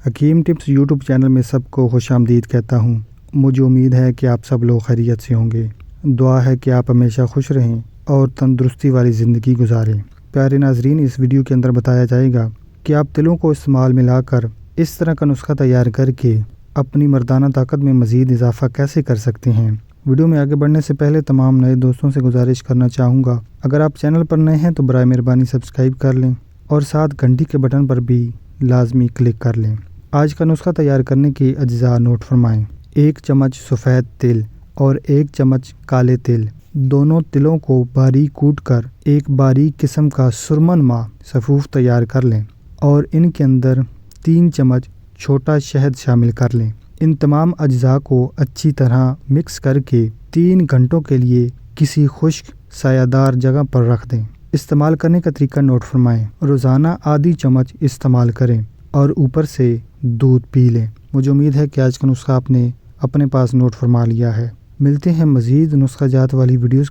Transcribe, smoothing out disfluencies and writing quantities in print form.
حکیم tips YouTube channel میں سب کو خوش آمدید کہتا ہوں۔ مجھے امید ہے کہ آپ سب لوگ خیریت سے ہوں گے۔ دعا ہے کہ آپ ہمیشہ خوش رہیں اور تندرستی والی زندگی گزاریں۔ پیارے ناظرین، اس ویڈیو کے اندر بتایا جائے گا کہ آپ تلوں کو استعمال میں لا کر اس طرح کا نسخہ تیار کر کے اپنی مردانہ طاقت میں مزید اضافہ کیسے کر سکتے ہیں۔ ویڈیو میں آگے بڑھنے سے پہلے تمام نئے دوستوں سے گزارش کرنا چاہوں گا، اگر آپ چینل پر نئے ہیں تو برائے مہربانی سبسکرائب کر لیں اور ساتھ گھنٹی کے بٹن پر بھی لازمی کلک کر لیں۔ آج کا نسخہ تیار کرنے کے اجزاء نوٹ فرمائیں۔ 1 چمچ سفید تل اور 1 چمچ کالے تل، دونوں تلوں کو باریک کوٹ کر ایک باریک قسم کا سرمنما سفوف تیار کر لیں اور ان کے اندر 3 چمچ چھوٹا شہد شامل کر لیں۔ ان تمام اجزاء کو اچھی طرح مکس کر کے 3 گھنٹوں کے لیے کسی خشک سایہ دار جگہ پر رکھ دیں۔ استعمال کرنے کا طریقہ نوٹ فرمائیں۔ روزانہ آدھی چمچ استعمال کریں اور اوپر سے دودھ پی لیں۔ مجھے امید ہے کہ آج کا نسخہ آپ نے اپنے پاس نوٹ فرما لیا ہے۔ ملتے ہیں مزید نسخہ جات والی ویڈیوز کے